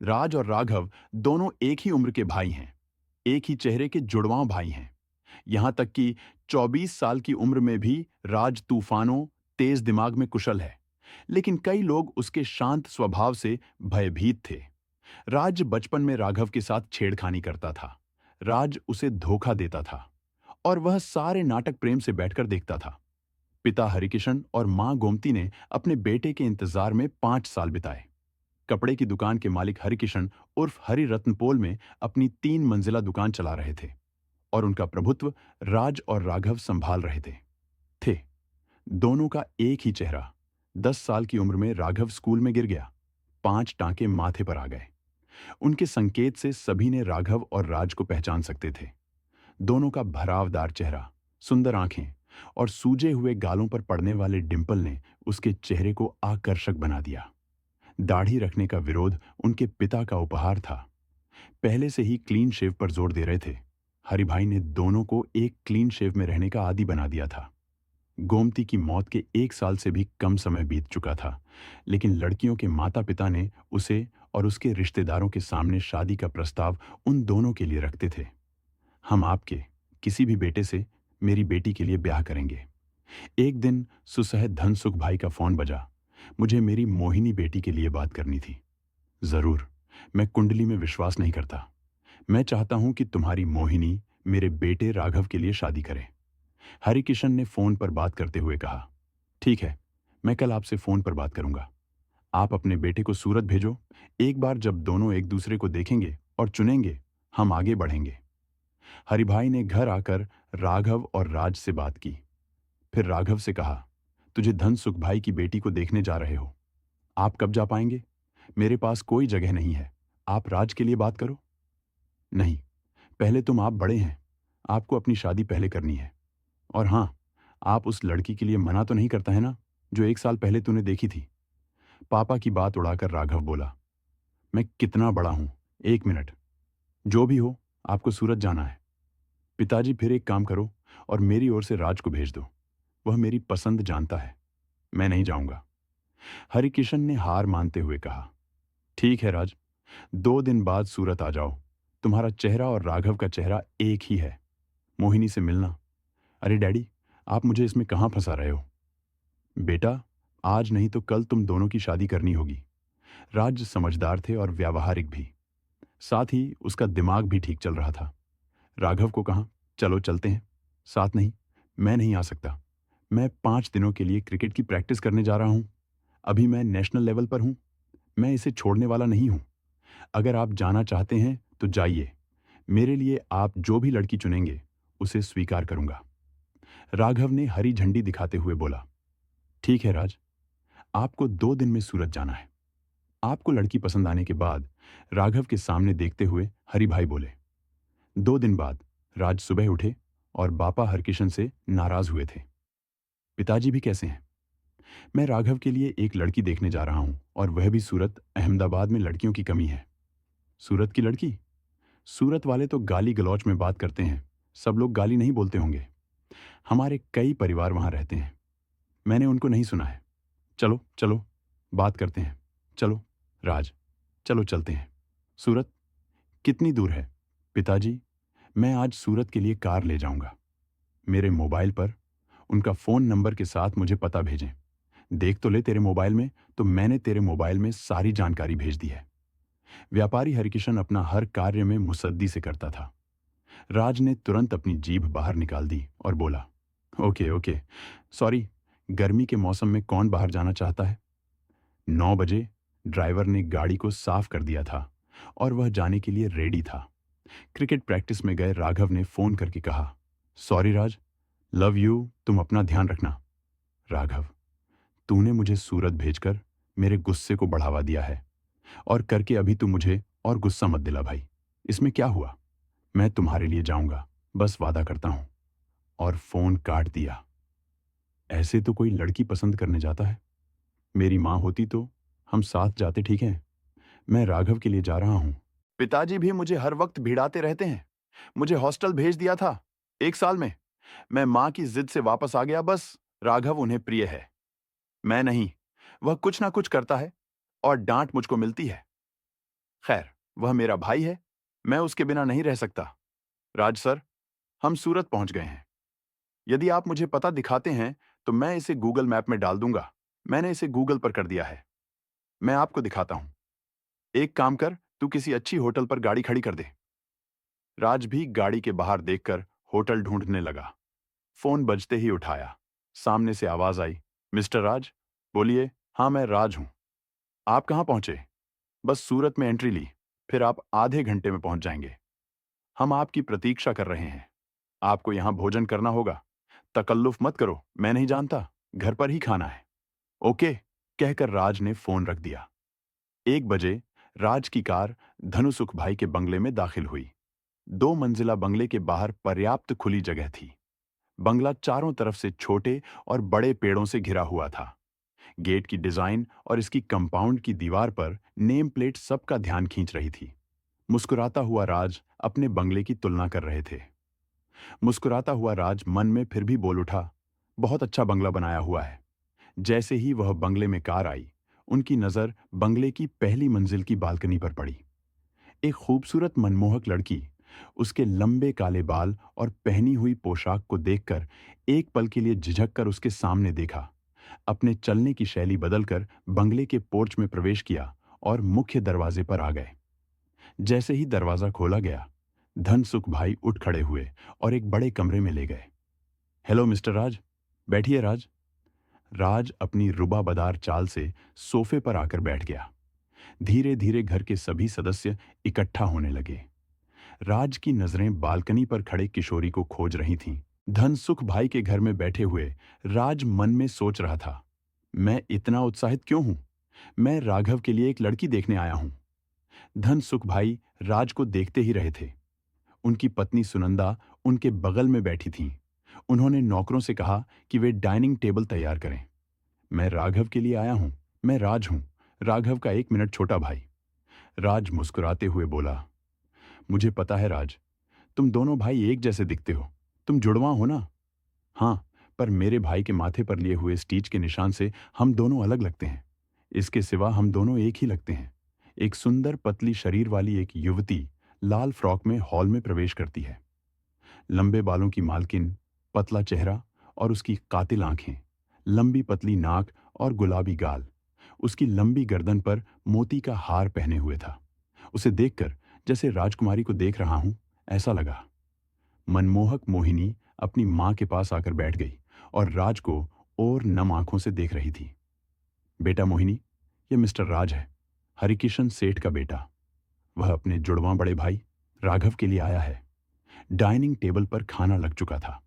राज और राघव दोनों एक ही उम्र के भाई हैं, एक ही चेहरे के जुड़वां भाई हैं। यहां तक कि 24 साल की उम्र में भी राज तूफानों, तेज दिमाग में कुशल है। लेकिन कई लोग उसके शांत स्वभाव से भयभीत थे। राज बचपन में राघव के साथ छेड़खानी करता था। राज उसे धोखा देता था और वह सारे नाटक प्रेम से बैठकर देखता था। पिता हरिकिशन और मां गोमती ने अपने बेटे के इंतजार में 5 साल बिताए। कपड़े की दुकान के मालिक हरिकिशन उर्फ हरि रत्नपोल में अपनी 3 मंजिला दुकान चला रहे थे और उनका प्रभुत्व राज और राघव संभाल रहे थे। दोनों का एक ही चेहरा। 10 साल की उम्र में राघव स्कूल में गिर गया। 5 टांके माथे पर आ गए। उनके संकेत से सभी ने राघव और राज को पहचान सकते थे। दोनों का भरावदार चेहरा, सुंदर आंखें और सूजे हुए गालों पर पड़ने वाले डिंपल ने उसके चेहरे को आकर्षक बना दिया। दाढ़ी रखने का विरोध उनके पिता का उपहार था। पहले से ही क्लीन शेव पर जोर दे रहे थे। हरिभाई ने दोनों को एक क्लीन शेव में रहने का आदी बना दिया था। गोमती की मौत के 1 साल से भी कम समय बीत चुका था, लेकिन लड़कियों के माता पिता ने उसे और उसके रिश्तेदारों के सामने शादी का प्रस्ताव उन दोनों के लिए रखते थे। हम आपके किसी भी बेटे से मेरी बेटी के लिए ब्याह करेंगे। एक दिन सुसह धनसुख भाई का फोन बजा। मुझे मेरी मोहिनी बेटी के लिए बात करनी थी। जरूर, मैं कुंडली में विश्वास नहीं करता। मैं चाहता हूं कि तुम्हारी मोहिनी मेरे बेटे राघव के लिए शादी करे। हरिकिशन ने फोन पर बात करते हुए कहा। ठीक है, मैं कल आपसे फोन पर बात करूंगा। आप अपने बेटे को सूरत भेजो। एक बार जब दोनों एक दूसरे को देखेंगे और चुनेंगे, हम आगे बढ़ेंगे। हरिभाई ने घर आकर राघव और राज से बात की। फिर राघव से कहा, तुझे धनसुख भाई की बेटी को देखने जा रहे हो। आप कब जा पाएंगे? मेरे पास कोई जगह नहीं है। आप राज के लिए बात करो। नहीं, पहले तुम, आप बड़े हैं। आपको अपनी शादी पहले करनी है। और हाँ, आप उस लड़की के लिए मना तो नहीं करता है ना, जो 1 साल पहले तूने देखी थी? पापा की बात उड़ाकर राघव बोला, मैं कितना बड़ा हूं? 1 मिनट। जो भी हो, आपको सूरत जाना है। पिताजी, फिर एक काम करो और मेरी ओर से राज को भेज दो। वह मेरी पसंद जानता है। मैं नहीं जाऊंगा। हरिकिशन ने हार मानते हुए कहा, ठीक है राज, 2 दिन बाद सूरत आ जाओ। तुम्हारा चेहरा और राघव का चेहरा एक ही है। मोहिनी से मिलना। अरे डैडी, आप मुझे इसमें कहां फंसा रहे हो? बेटा, आज नहीं तो कल तुम दोनों की शादी करनी होगी। राज समझदार थे और व्यावहारिक भी। साथ ही उसका दिमाग भी ठीक चल रहा था। राघव को कहा, चलो चलते हैं। साथ नहीं, मैं नहीं आ सकता। मैं 5 दिनों के लिए क्रिकेट की प्रैक्टिस करने जा रहा हूं। अभी मैं नेशनल लेवल पर हूं। मैं इसे छोड़ने वाला नहीं हूं। अगर आप जाना चाहते हैं तो जाइए। मेरे लिए आप जो भी लड़की चुनेंगे, उसे स्वीकार करूंगा। राघव ने हरी झंडी दिखाते हुए बोला, ठीक है राज, आपको 2 दिन में सूरत जाना है। आपको लड़की पसंद आने के बाद राघव के सामने देखते हुए हरिभाई बोले। 2 दिन बाद राज सुबह उठे और बापा हरकिशन से नाराज हुए थे। पिताजी भी कैसे हैं? मैं राघव के लिए एक लड़की देखने जा रहा हूं और वह भी सूरत। अहमदाबाद में लड़कियों की कमी है। सूरत की लड़की? सूरत वाले तो गाली गलौच में बात करते हैं। सब लोग गाली नहीं बोलते होंगे। हमारे कई परिवार वहां रहते हैं। मैंने उनको नहीं सुना है। चलो चलो, बात करते हैं। चलो राज, चलो चलते हैं। सूरत कितनी दूर है? पिताजी, मैं आज सूरत के लिए कार ले जाऊंगा। मेरे मोबाइल पर उनका फोन नंबर के साथ मुझे पता भेजें। देख तो ले तेरे मोबाइल में, तो मैंने तेरे मोबाइल में सारी जानकारी भेज दी है। व्यापारी हरिकिशन अपना हर कार्य में मुसद्दी से करता था। राज ने तुरंत अपनी जीभ बाहर निकाल दी और बोला, ओके ओके, सॉरी, गर्मी के मौसम में कौन बाहर जाना चाहता है? 9 बजे ड्राइवर ने गाड़ी को साफ कर दिया था और वह जाने के लिए रेडी था। क्रिकेट प्रैक्टिस में गए राघव ने फोन करके कहा, सॉरी राज, लव यू, तुम अपना ध्यान रखना। राघव, तूने मुझे सूरत भेजकर मेरे गुस्से को बढ़ावा दिया है और करके अभी तू मुझे और गुस्सा मत दिला भाई। इसमें क्या हुआ? मैं तुम्हारे लिए जाऊंगा, बस वादा करता हूं। और फोन काट दिया। ऐसे तो कोई लड़की पसंद करने जाता है? मेरी मां होती तो हम साथ जाते, ठीक है? मैं राघव के लिए जा रहा हूं। पिताजी भी मुझे हर वक्त भिड़ाते रहते हैं। मुझे हॉस्टल भेज दिया था 1 साल में। मैं मां की जिद से वापस आ गया, बस। राघव उन्हें प्रिय है, मैं नहीं। वह कुछ ना कुछ करता है और डांट मुझको मिलती है। खैर, वह मेरा भाई है, मैं उसके बिना नहीं रह सकता। राज सर, हम सूरत पहुंच गए हैं। यदि आप मुझे पता दिखाते हैं तो मैं इसे गूगल मैप में डाल दूंगा। मैंने इसे गूगल पर कर दिया है। मैं आपको दिखाता हूं। एक काम कर, तू किसी अच्छी होटल पर गाड़ी खड़ी कर दे। राज भी गाड़ी के बाहर देखकर होटल ढूंढने लगा। फोन बजते ही उठाया। सामने से आवाज आई, मिस्टर राज। बोलिए। हाँ, मैं राज हूं। आप कहाँ पहुंचे? बस सूरत में एंट्री ली, फिर आप आधे घंटे में पहुंच जाएंगे। हम आपकी प्रतीक्षा कर रहे हैं। आपको यहां भोजन करना होगा। तकल्लुफ मत करो, मैं नहीं जानता, घर पर ही खाना है। ओके, कहकर राज ने फोन रख दिया। 1 बजे राज की कार धनुसुख भाई के बंगले में दाखिल हुई। 2 मंजिला बंगले के बाहर पर्याप्त खुली जगह थी। बंगला चारों तरफ से छोटे और बड़े पेड़ों से घिरा हुआ था। गेट की डिजाइन और इसकी कंपाउंड की दीवार पर नेम प्लेट सबका ध्यान खींच रही थी। मुस्कुराता हुआ राज अपने बंगले की तुलना कर रहे थे। मुस्कुराता हुआ राज मन में फिर भी बोल उठा, बहुत अच्छा बंगला बनाया हुआ है। जैसे ही वह बंगले में कार आई, उनकी नजर बंगले की पहली मंजिल की बालकनी पर पड़ी। एक खूबसूरत मनमोहक लड़की उसके लंबे काले बाल और पहनी हुई पोशाक को देखकर एक पल के लिए झिझक कर उसके सामने देखा। अपने चलने की शैली बदलकर बंगले के पोर्च में प्रवेश किया और मुख्य दरवाजे पर आ गए। जैसे ही दरवाजा खोला गया, धनसुख भाई उठ खड़े हुए और एक बड़े कमरे में ले गए। हेलो मिस्टर राज। बैठिए राज। राज अपनी रुबाबदार चाल से सोफे पर आकर बैठ गया। धीरे धीरे घर के सभी सदस्य इकट्ठा होने लगे। राज की नजरें बालकनी पर खड़े किशोरी को खोज रही थीं। धनसुख भाई के घर में बैठे हुए राज मन में सोच रहा था, मैं इतना उत्साहित क्यों हूं? मैं राघव के लिए एक लड़की देखने आया हूं। धनसुख भाई राज को देखते ही रहे थे। उनकी पत्नी सुनंदा उनके बगल में बैठी थीं। उन्होंने नौकरों से कहा कि वे डाइनिंग टेबल तैयार करें। मैं राघव के लिए आया हूं। मैं राज हूं, राघव का 1 मिनट छोटा भाई। राज मुस्कुराते हुए बोला, मुझे पता है राज, तुम दोनों भाई एक जैसे दिखते हो। तुम जुड़वां हो ना? हाँ, पर मेरे भाई के माथे पर लिए हुए स्टीच के निशान से हम दोनों अलग लगते हैं। इसके सिवा हम दोनों एक ही लगते हैं। एक सुंदर पतली शरीर वाली एक युवती लाल फ्रॉक में हॉल में प्रवेश करती है। लंबे बालों की मालकिन, पतला चेहरा और उसकी कातिल आंखें, लंबी पतली नाक और गुलाबी गाल। उसकी लंबी गर्दन पर मोती का हार पहने हुए था। उसे देखकर जैसे राजकुमारी को देख रहा हूं, ऐसा लगा। मनमोहक मोहिनी अपनी मां के पास आकर बैठ गई और राज को और नम आंखों से देख रही थी। बेटा मोहिनी, ये मिस्टर राज है, हरिकिशन सेठ का बेटा। वह अपने जुड़वां बड़े भाई राघव के लिए आया है। डाइनिंग टेबल पर खाना लग चुका था।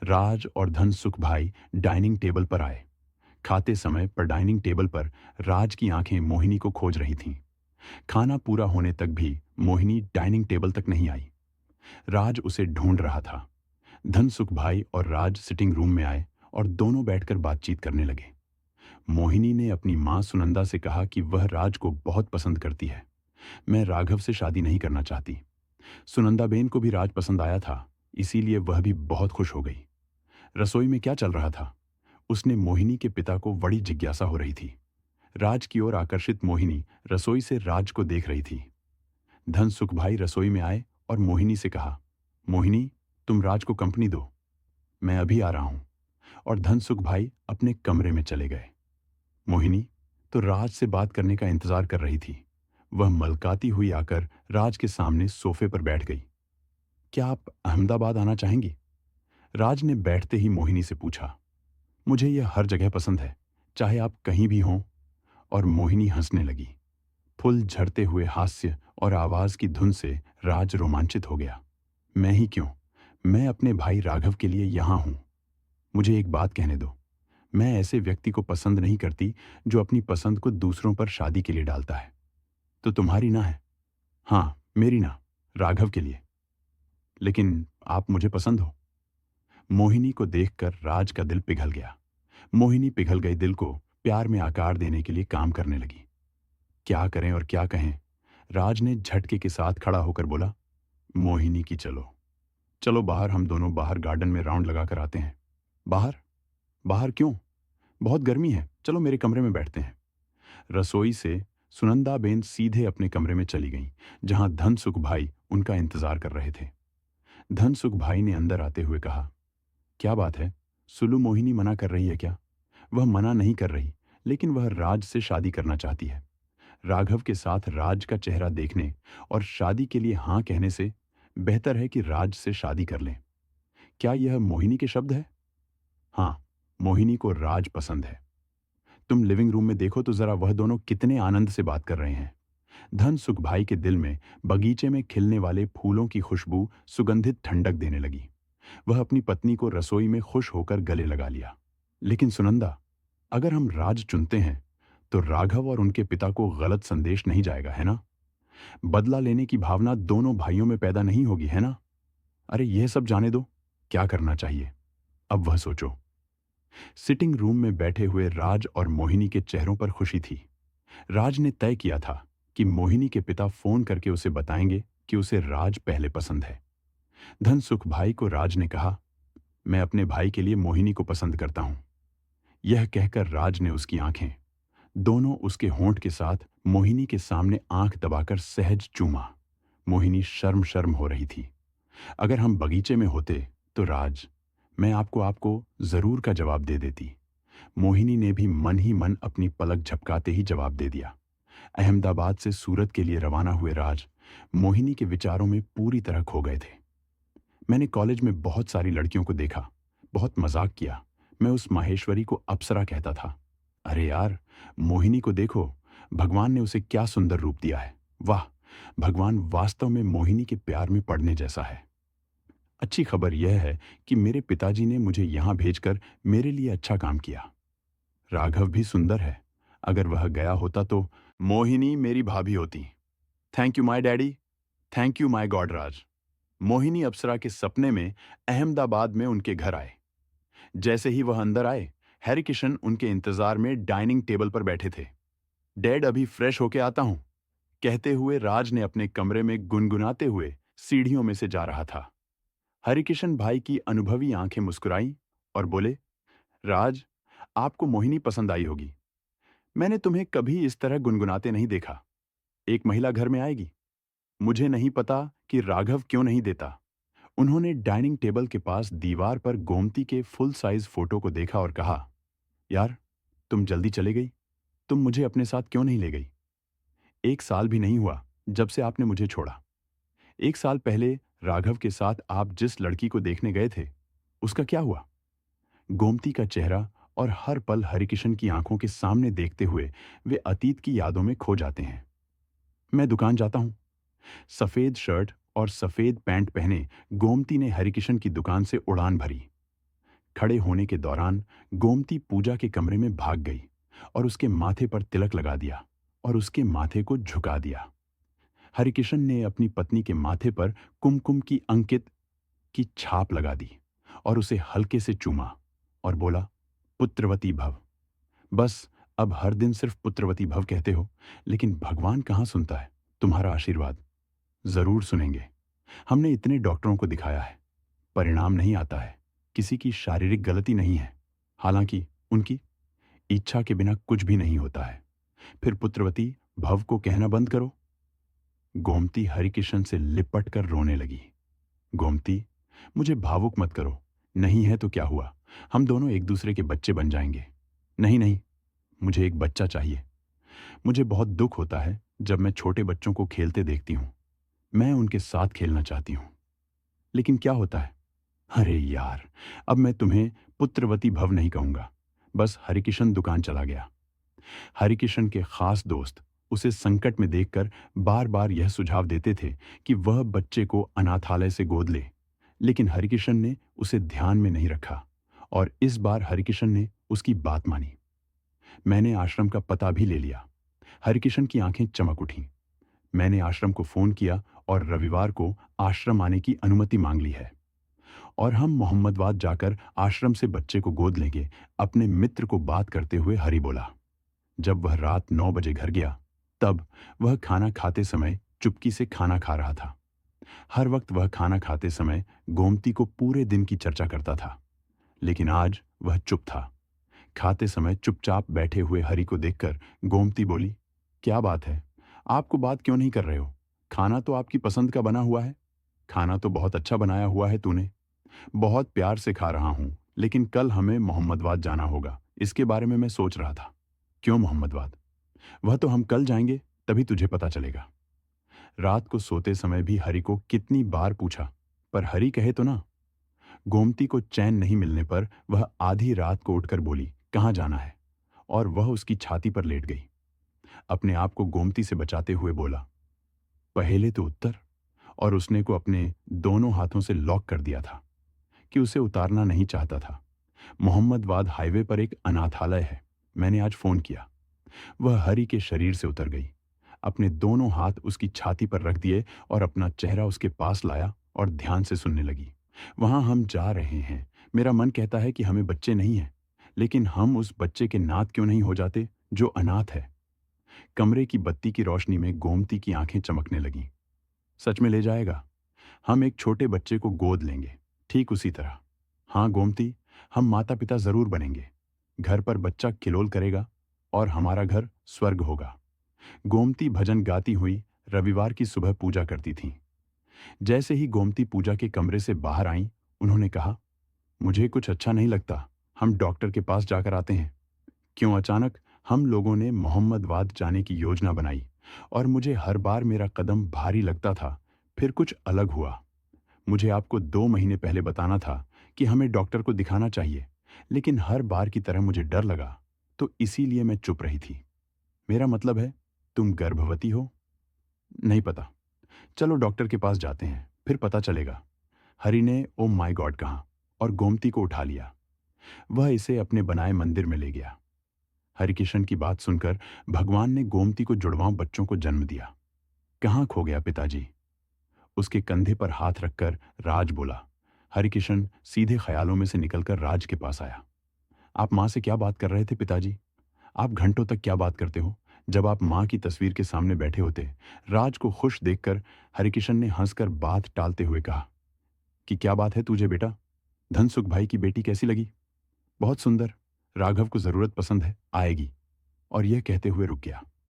राज और धनसुख भाई डाइनिंग टेबल पर आए। खाते समय पर डाइनिंग टेबल पर राज की आंखें मोहिनी को खोज रही थीं। खाना पूरा होने तक भी मोहिनी डाइनिंग टेबल तक नहीं आई। राज उसे ढूंढ रहा था। धनसुख भाई और राज सिटिंग रूम में आए और दोनों बैठकर बातचीत करने लगे। मोहिनी ने अपनी मां सुनंदा से कहा कि वह राज को बहुत पसंद करती है। मैं राघव से शादी नहीं करना चाहती। सुनंदाबेन को भी राज पसंद आया था, इसीलिए वह भी बहुत खुश हो गई। रसोई में क्या चल रहा था, उसने मोहिनी के पिता को बड़ी जिज्ञासा हो रही थी। राज की ओर आकर्षित मोहिनी रसोई से राज को देख रही थी। धनसुख भाई रसोई में आए और मोहिनी से कहा, मोहिनी, तुम राज को कंपनी दो, मैं अभी आ रहा हूं। और धनसुख भाई अपने कमरे में चले गए। मोहिनी तो राज से बात करने का इंतजार कर रही थी। वह मलकाती हुई आकर राज के सामने सोफे पर बैठ गई। क्या आप अहमदाबाद आना चाहेंगी? राज ने बैठते ही मोहिनी से पूछा। मुझे यह हर जगह पसंद है, चाहे आप कहीं भी हों। और मोहिनी हंसने लगी। फुल झड़ते हुए हास्य और आवाज की धुन से राज रोमांचित हो गया। मैं ही क्यों, मैं अपने भाई राघव के लिए यहां हूं। मुझे एक बात कहने दो, मैं ऐसे व्यक्ति को पसंद नहीं करती जो अपनी पसंद को दूसरों पर शादी के लिए डालता है। तो तुम्हारी ना है? हाँ, मेरी ना, राघव के लिए। लेकिन आप मुझे पसंद हो। मोहिनी को देखकर राज का दिल पिघल गया। मोहिनी पिघल गए दिल को प्यार में आकार देने के लिए काम करने लगी। क्या करें और क्या कहें? राज ने झटके के साथ खड़ा होकर बोला, मोहिनी की चलो, चलो बाहर, हम दोनों बाहर गार्डन में राउंड लगा कर आते हैं। बाहर? बाहर क्यों? बहुत गर्मी है, चलो मेरे कमरे में बैठते हैं। रसोई से सुनंदाबेन सीधे अपने कमरे में चली गईं, जहां धनसुख भाई उनका इंतजार कर रहे थे। धनसुख भाई ने अंदर आते हुए कहा, क्या बात है? सुलू मोहिनी मना कर रही है क्या? वह मना नहीं कर रही, लेकिन वह राज से शादी करना चाहती है। राघव के साथ राज का चेहरा देखने और शादी के लिए हाँ कहने से बेहतर है कि राज से शादी कर लें। क्या यह मोहिनी के शब्द है? हाँ, मोहिनी को राज पसंद है। तुम लिविंग रूम में देखो तो जरा वह दोनों कितने आनंद से बात कर रहे हैं। धनसुख भाई के दिल में बगीचे में खिलने वाले फूलों की खुशबू सुगंधित ठंडक देने लगी। वह अपनी पत्नी को रसोई में खुश होकर गले लगा लिया। लेकिन सुनंदा, अगर हम राज चुनते हैं तो राघव और उनके पिता को गलत संदेश नहीं जाएगा, है ना? बदला लेने की भावना दोनों भाइयों में पैदा नहीं होगी, है ना? अरे यह सब जाने दो, क्या करना चाहिए अब वह सोचो। सिटिंग रूम में बैठे हुए राज और मोहिनी के चेहरों पर खुशी थी। राज ने तय किया था कि मोहिनी के पिता फोन करके उसे बताएंगे कि उसे राज पहले पसंद है। धनसुख भाई को राज ने कहा, मैं अपने भाई के लिए मोहिनी को पसंद करता हूं। यह कहकर राज ने उसकी आंखें, दोनों उसके होंठ के साथ मोहिनी के सामने आंख दबाकर सहज चूमा। मोहिनी शर्म शर्म हो रही थी। अगर हम बगीचे में होते तो राज, मैं आपको आपको जरूर का जवाब दे देती। मोहिनी ने भी मन ही मन अपनी पलक झपकाते ही जवाब दे दिया। अहमदाबाद से सूरत के लिए रवाना हुए राज मोहिनी के विचारों में पूरी तरह खो गए थे। मैंने कॉलेज में बहुत सारी लड़कियों को देखा, बहुत मजाक किया। मैं उस माहेश्वरी को अप्सरा कहता था। अरे यार, मोहिनी को देखो, भगवान ने उसे क्या सुंदर रूप दिया है। वाह, भगवान वास्तव में मोहिनी के प्यार में पड़ने जैसा है। अच्छी खबर यह है कि मेरे पिताजी ने मुझे यहां भेजकर मेरे लिए अच्छा काम किया। राघव भी सुंदर है। अगर वह गया होता तो मोहिनी मेरी भाभी होती। Thank you my daddy, thank you my god Raj. Mohini अप्सरा के सपने में अहमदाबाद में उनके घर आए। जैसे ही वह अंदर आए, हैरी किशन उनके इंतजार में डाइनिंग टेबल पर बैठे थे। डैड, अभी फ्रेश होके आता हूं, कहते हुए राज ने अपने कमरे में गुनगुनाते हुए सीढ़ियों में से जा रहा था। हरिकिशन भाई की अनुभवी आंखें मुस्कुराईं और बोले, राज, आपको मोहिनी पसंद आई होगी। मैंने तुम्हें कभी इस तरह गुनगुनाते नहीं देखा। एक महिला घर में आएगी। मुझे नहीं पता कि राघव क्यों नहीं देता। उन्होंने डाइनिंग टेबल के पास दीवार पर गोमती के फुल साइज फोटो को देखा और कहा, यार, तुम जल्दी चले गई। तुम मुझे अपने साथ क्यों नहीं ले गई? 1 साल भी नहीं हुआ जब से आपने मुझे छोड़ा। 1 साल पहले राघव के साथ आप जिस लड़की को देखने गए थे, उसका क्या हुआ? गोमती का चेहरा और हर पल हरिकिशन की आंखों के सामने देखते हुए वे अतीत की यादों में खो जाते हैं। मैं दुकान जाता हूं। सफेद शर्ट और सफेद पैंट पहने गोमती ने हरिकिशन की दुकान से उड़ान भरी। खड़े होने के दौरान गोमती पूजा के कमरे में भाग गई और उसके माथे पर तिलक लगा दिया और उसके माथे को झुका दिया। हरिकिशन ने अपनी पत्नी के माथे पर कुमकुम की अंकित की छाप लगा दी और उसे हल्के से चूमा और बोला, पुत्रवती भव। बस अब हर दिन सिर्फ पुत्रवती भव कहते हो, लेकिन भगवान कहाँ सुनता है तुम्हारा आशीर्वाद? जरूर सुनेंगे। हमने इतने डॉक्टरों को दिखाया है, परिणाम नहीं आता है। किसी की शारीरिक गलती नहीं है, हालांकि उनकी इच्छा के बिना कुछ भी नहीं होता है। फिर पुत्रवती भव को कहना बंद करो। गोमती हरिकिशन से लिपट कर रोने लगी। गोमती, मुझे भावुक मत करो। नहीं है तो क्या हुआ, हम दोनों एक दूसरे के बच्चे बन जाएंगे। नहीं नहीं, मुझे एक बच्चा चाहिए। मुझे बहुत दुख होता है जब मैं छोटे बच्चों को खेलते देखती हूं। मैं उनके साथ खेलना चाहती हूं, लेकिन क्या होता है? अरे यार, अब मैं तुम्हें पुत्रवती भव नहीं कहूंगा। बस हरिकिशन दुकान चला गया। हरिकिशन के खास दोस्त उसे संकट में देखकर बार बार यह सुझाव देते थे कि वह बच्चे को अनाथालय से गोद ले, लेकिन हरिकिशन ने उसे ध्यान में नहीं रखा और इस बार हरिकिशन ने उसकी बात मानी। मैंने आश्रम का पता भी ले लिया। हरिकिशन की आंखें चमक उठीं। मैंने आश्रम को फोन किया और रविवार को आश्रम आने की अनुमति मांग ली है और हम मोहम्मदवाद जाकर आश्रम से बच्चे को गोद लेंगे। अपने मित्र को बात करते हुए हरि बोला। जब वह रात 9 बजे घर गया, तब वह खाना खाते समय चुपकी से खाना खा रहा था। हर वक्त वह खाना खाते समय गोमती को पूरे दिन की चर्चा करता था, लेकिन आज वह चुप था। खाते समय चुपचाप बैठे हुए हरि को देखकर गोमती बोली, क्या बात है? आपको बात क्यों नहीं कर रहे हो? खाना तो आपकी पसंद का बना हुआ है। खाना तो बहुत अच्छा बनाया हुआ है तूने। बहुत प्यार से खा रहा हूँ, लेकिन कल हमें मोहम्मदवाद जाना होगा। इसके बारे में मैं सोच रहा था। क्यों मोहम्मदवाद? वह तो हम कल जाएंगे, तभी तुझे पता चलेगा। रात को सोते समय भी हरि को कितनी बार पूछा, पर हरि कहे तो ना। गोमती को चैन नहीं मिलने पर वह आधी रात को उठकर बोली, कहाँ जाना है? और वह उसकी छाती पर लेट गई। अपने आप को गोमती से बचाते हुए बोला, पहले तो उत्तर। और उसने को अपने दोनों हाथों से लॉक कर दिया था कि उसे उतारना नहीं चाहता था। मोहम्मदवाद हाईवे पर एक अनाथालय है। मैंने आज फोन किया। वह हरि के शरीर से उतर गई, अपने दोनों हाथ उसकी छाती पर रख दिए और अपना चेहरा उसके पास लाया और ध्यान से सुनने लगी। वहां हम जा रहे हैं। मेरा मन कहता है कि हमें बच्चे नहीं हैं, लेकिन हम उस बच्चे के नाथ क्यों नहीं हो जाते जो अनाथ है। कमरे की बत्ती की रोशनी में गोमती की आंखें चमकने लगीं। सच में ले जाएगा? हम एक छोटे बच्चे को गोद लेंगे, ठीक उसी तरह। हाँ गोमती, हम माता पिता जरूर बनेंगे। घर पर बच्चा किलोल करेगा और हमारा घर स्वर्ग होगा। गोमती भजन गाती हुई रविवार की सुबह पूजा करती थीं। जैसे ही गोमती पूजा के कमरे से बाहर आईं, उन्होंने कहा, मुझे कुछ अच्छा नहीं लगता, हम डॉक्टर के पास जाकर आते हैं। क्यों अचानक? हम लोगों ने मोहम्मदवाद जाने की योजना बनाई और मुझे हर बार मेरा कदम भारी लगता था, फिर कुछ अलग हुआ। मुझे आपको 2 महीने पहले बताना था कि हमें डॉक्टर को दिखाना चाहिए, लेकिन हर बार की तरह मुझे डर लगा, तो इसीलिए मैं चुप रही थी। मेरा मतलब है, तुम गर्भवती हो? नहीं पता। चलो डॉक्टर के पास जाते हैं, फिर पता चलेगा। हरि ने ओ माय गॉड कहा और गोमती को उठा लिया। वह इसे अपने बनाए मंदिर में ले गया। हरिकिशन की बात सुनकर भगवान ने गोमती को जुड़वां बच्चों को जन्म दिया। कहाँ खो गया पिताजी? उसके कंधे पर हाथ रखकर राज बोला। हरिकिशन सीधे ख्यालों में से निकलकर राज के पास आया। आप माँ से क्या बात कर रहे थे पिताजी? आप घंटों तक क्या बात करते हो जब आप माँ की तस्वीर के सामने बैठे होते? राज को खुश देखकर हरिकिशन ने हंसकर बात टालते हुए कहा कि क्या बात है तुझे बेटा? धनसुख भाई की बेटी कैसी लगी? बहुत सुंदर। राघव को जरूरत पसंद है, आएगी। और यह कहते हुए रुक गया।